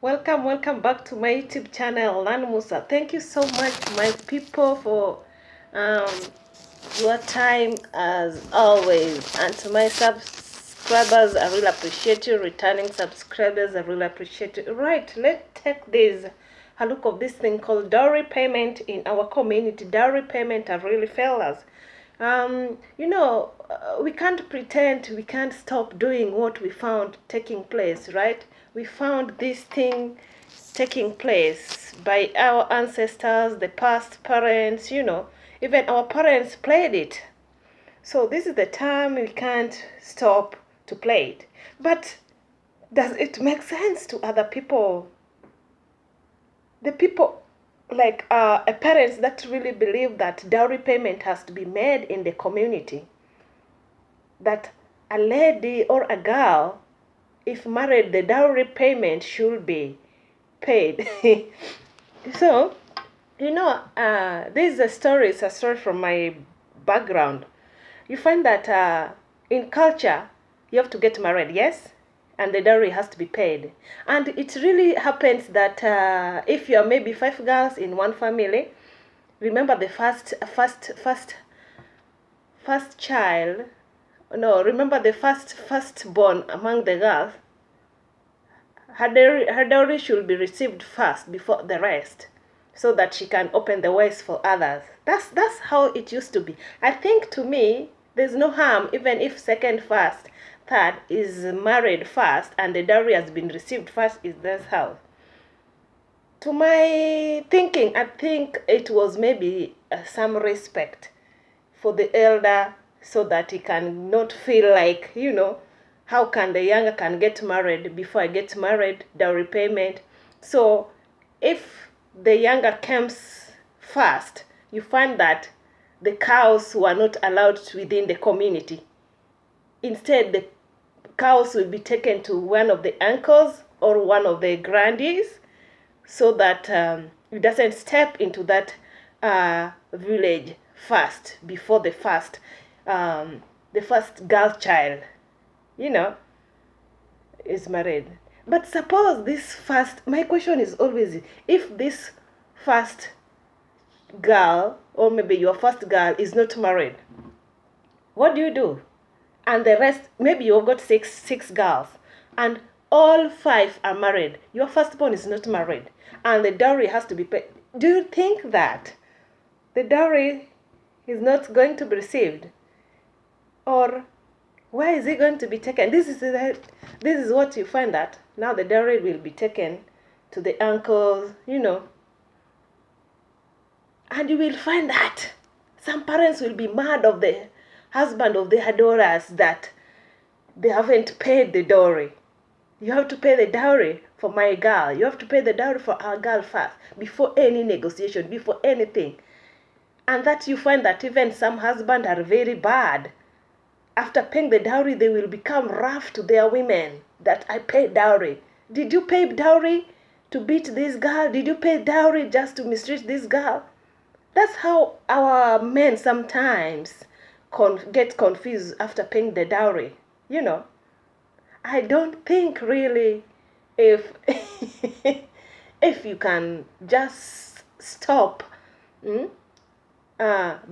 Welcome back to my YouTube channel, Lan Musa. Thank you so much, my people, for um, your time as always. And to my subscribers, I really appreciate you. Returning subscribers, I really appreciate you. Right, let's take this a look of this thing called dowry payment in our community. Dowry payment have really failed us. We can't pretend we can't stop doing what we found taking place, right? We found this thing taking place by our ancestors, the past parents, even our parents played it. So this is the time we can't stop to play it. But does it make sense to other people? The people like parents that really believe that dowry payment has to be made in the community, that a lady or a girl, if married, the dowry payment should be paid. So, this is it's a story from my background. You find that in culture, you have to get married, yes, and the dowry has to be paid. And it really happens that if you are maybe five girls in one family, remember the first child. No, remember the firstborn among the girls. Her dowry should be received first before the rest, so that she can open the ways for others. That's how it used to be. I think, to me, there's no harm even if second, first, third is married first and the dowry has been received first. Is this how? To my thinking, I think it was maybe some respect for the elder, so that he can not feel like, how can the younger can get married before I get married, dowry payment. So if the younger comes first, you find that the cows were not allowed within the community. Instead, the cows will be taken to one of the uncles or one of the grandees, so that it doesn't step into that village first before the first girl child, you know, is married. But suppose this first, my question is always, if this first girl, or maybe your first girl, is not married, what do you do? And the rest, maybe you've got six girls, and all five are married. Your firstborn is not married, and the dowry has to be paid. Do you think that the dowry is not going to be received? Or where is it going to be taken? This is what you find, that now the dowry will be taken to the uncles, and you will find that some parents will be mad of the husband of their daughters that they haven't paid the dowry. You have to pay the dowry for my girl. You have to pay the dowry for our girl first, before any negotiation, before anything. And that you find that even some husbands are very bad. After paying the dowry, they will become rough to their women, that I paid dowry. Did you pay dowry to beat this girl? Did you pay dowry just to mistreat this girl? That's how our men sometimes get confused after paying the dowry. I don't think really, if if you can just stop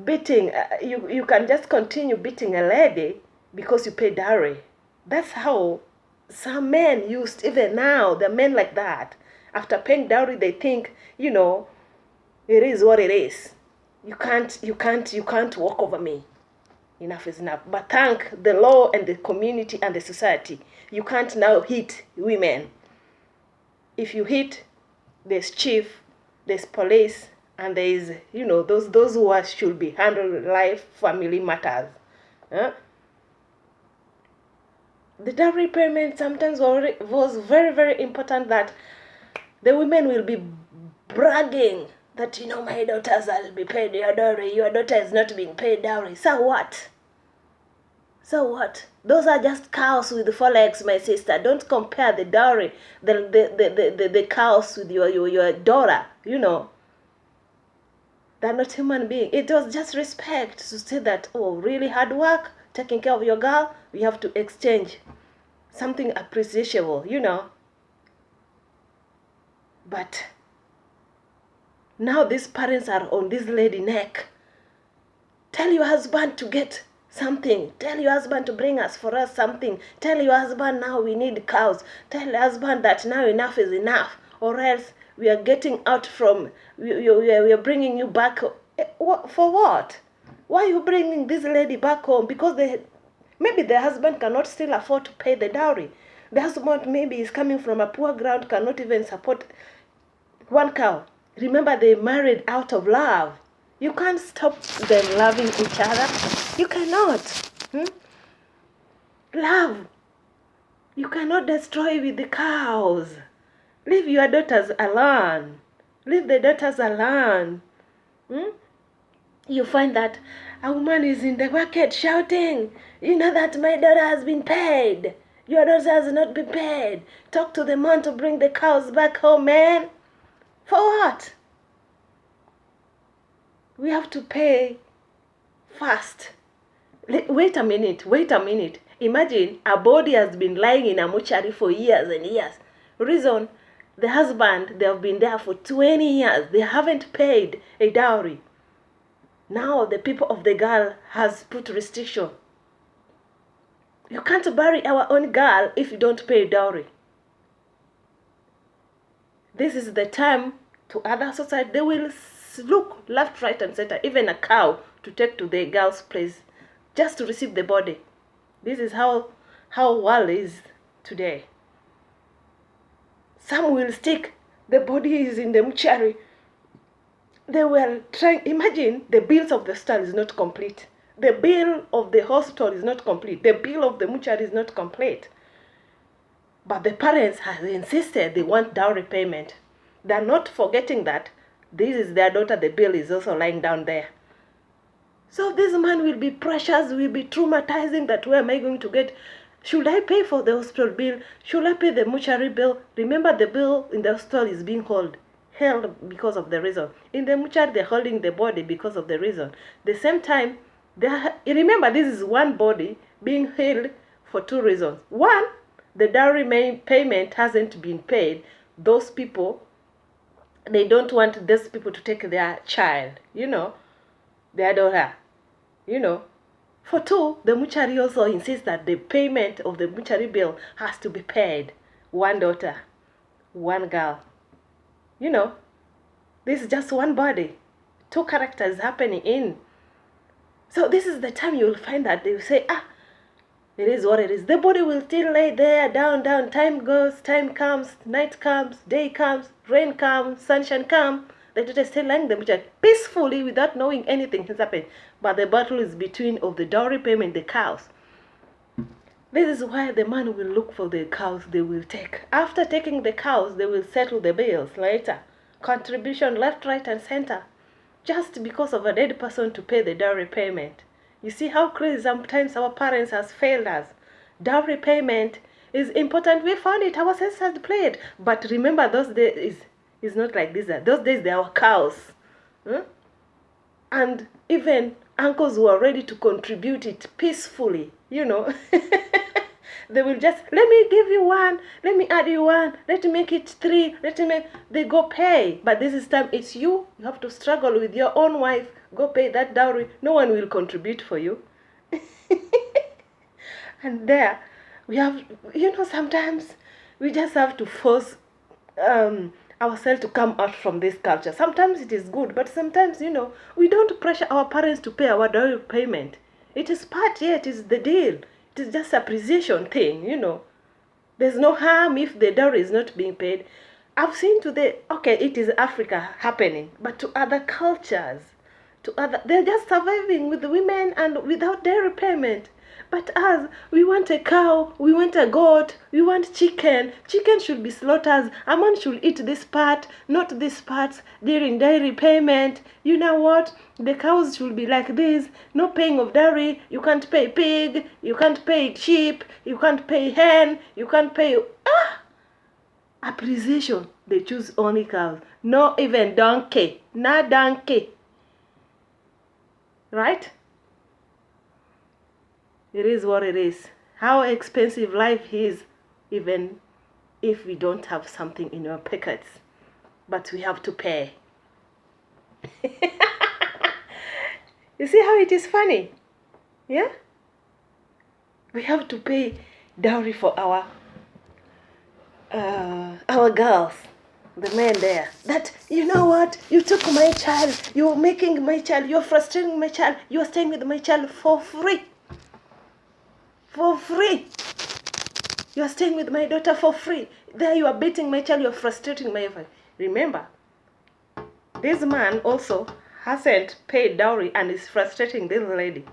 beating, you can just continue beating a lady because you pay dowry. That's how some men used, even now, the men like that. After paying dowry, they think, it is what it is. You can't walk over me. Enough is enough. But thank the law and the community and the society, you can't now hit women. If you hit, there's chief, there's police, and there is, those who should be handling life, family matters. Huh? The dowry payment sometimes was very, very important, that the women will be bragging that, my daughters will be paid your dowry, your daughter is not being paid dowry. So what? So what? Those are just cows with four legs, my sister. Don't compare the dowry, the cows with your daughter, They're not human beings. It was just respect to say that, oh, really hard work, taking care of your girl, we have to exchange something appreciable, But now these parents are on this lady neck. Tell your husband to get something. Tell your husband to bring us for us something. Tell your husband now we need cows. Tell your husband that now enough is enough. Or else we are getting out from, we are bringing you back. For what? Why are you bringing this lady back home? Because maybe the husband cannot still afford to pay the dowry. The husband maybe is coming from a poor ground, cannot even support one cow. Remember, they married out of love. You can't stop them loving each other. You cannot. Love. You cannot destroy with the cows. Leave your daughters alone. Leave the daughters alone. You find that a woman is in the market shouting, you know that my daughter has been paid. Your daughter has not been paid. Talk to the man to bring the cows back home, man. For what? We have to pay fast. Wait a minute. Imagine a body has been lying in a mortuary for years and years. Reason, the husband, they have been there for 20 years. They haven't paid a dowry. Now the people of the girl has put restriction. You can't bury our own girl if you don't pay dowry. This is the time to other society. They will look left, right, and center, even a cow to take to the girl's place just to receive the body. This is how world is today. Some will stick the body is in the mortuary. They were trying, imagine the bills of the hospital is not complete. The bill of the hospital is not complete. The bill of the mortuary is not complete. But the parents have insisted they want dowry payment. They're not forgetting that this is their daughter, the bill is also lying down there. So this man will be precious, will be traumatizing that where am I going to get? Should I pay for the hospital bill? Should I pay the mortuary bill? Remember, the bill in the hospital is being held because of the reason. In the mortuary, they're holding the body because of the reason. The same time, remember, this is one body being held for two reasons. One, the dowry payment hasn't been paid. Those people, they don't want these people to take their child, their daughter, For two, the mortuary also insists that the payment of the mortuary bill has to be paid. One daughter, one girl. This is just one body. Two characters happening in. So this is the time you will find that they will say, it is what it is. The body will still lay there, down. Time goes, time comes, night comes, day comes, rain comes, sunshine comes. The daughter is still lying there peacefully without knowing anything has happened. But the battle is between of the dowry payment, the cows. This is why the man will look for the cows they will take. After taking the cows, they will settle the bills later. Contribution left, right, and center. Just because of a dead person to pay the dowry payment. You see how crazy sometimes our parents has failed us. Dowry payment is important. We found it. Our ancestors played. But remember, those days is not like this. Those days they are cows. And even uncles were ready to contribute it peacefully. They will just, let me give you one, let me add you one, let me make it three, they go pay. But this time it's you have to struggle with your own wife, go pay that dowry. No one will contribute for you. And there, we have, sometimes we just have to force ourselves to come out from this culture. Sometimes it is good, but sometimes, we don't pressure our parents to pay our dowry payment. It is part, it is the deal. It is just appreciation thing, There's no harm if the dowry is not being paid. I've seen it is Africa happening, but to other cultures, they're just surviving with the women and without dowry payment. But us, we want a cow, we want a goat, we want chicken. Chicken should be slaughtered. A man should eat this part, not this part during dairy payment. You know what? The cows should be like this. No paying of dairy. You can't pay pig, you can't pay sheep, you can't pay hen, you can't pay... Appreciation. They choose only cows. No even donkey. Not donkey. Right? It is what it is. How expensive life is, even if we don't have something in our pockets. but we have to pay. You see how it is funny? Yeah? We have to pay dowry for our girls, the men there. That, you know what? You took my child. You're making my child. You're frustrating my child. You're staying with my child for free. For free. You're staying with my daughter for free. There you are beating my child. You're frustrating my wife. Remember, this man also hasn't paid dowry and is frustrating this lady.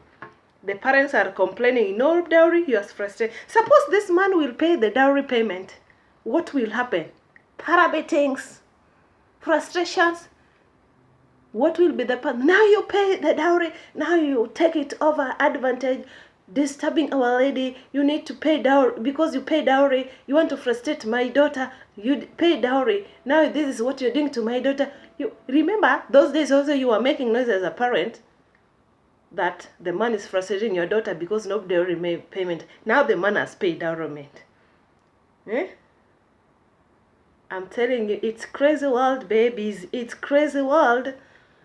The parents are complaining, no dowry, you are frustrated. Suppose this man will pay the dowry payment. What will happen? Parabeatings, frustrations. What will be the part? Now you pay the dowry, now you take it over advantage, disturbing our lady. You need to pay dowry. Because you pay dowry, you want to frustrate my daughter, you pay dowry. Now this is what you're doing to my daughter. You remember those days also you were making noise as a parent that the man is frustrating your daughter because no dowry payment. Now the man has paid dowry. Eh? I'm telling you, it's crazy world, babies. It's crazy world.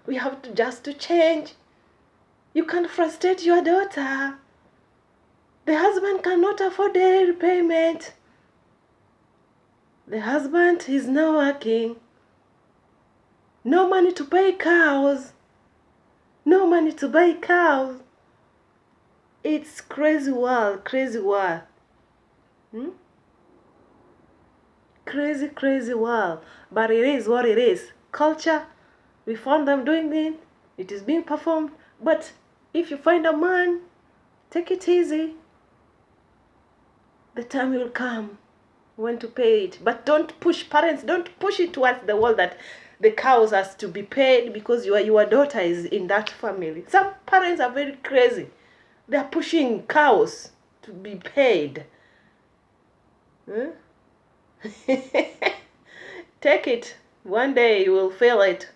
We have to just to change. You can't frustrate your daughter. The husband cannot afford dowry payment. The husband is not working. No money to buy cows. No money to buy cows. It's crazy world, crazy world. Crazy, crazy world. But it is what it is. Culture, we found them doing it. It is being performed. But if you find a man, take it easy. The time will come when to pay it. But don't push parents. Don't push it towards the wall that the cows has to be paid because your daughter is in that family. Some parents are very crazy. They are pushing cows to be paid. Huh? Take it. One day you will feel it.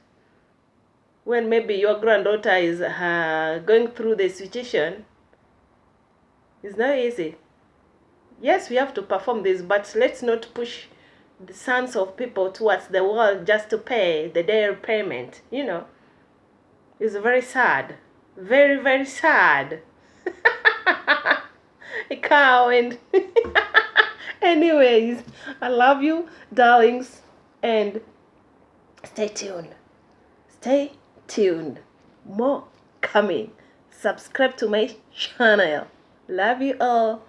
When maybe your granddaughter is going through the situation. It's not easy. Yes, we have to perform this, but let's not push the sons of people towards the world just to pay the dowry payment. You know, it's very sad. Very, very sad. A cow and... Anyways, I love you, darlings, and stay tuned. Stay tuned. More coming. Subscribe to my channel. Love you all.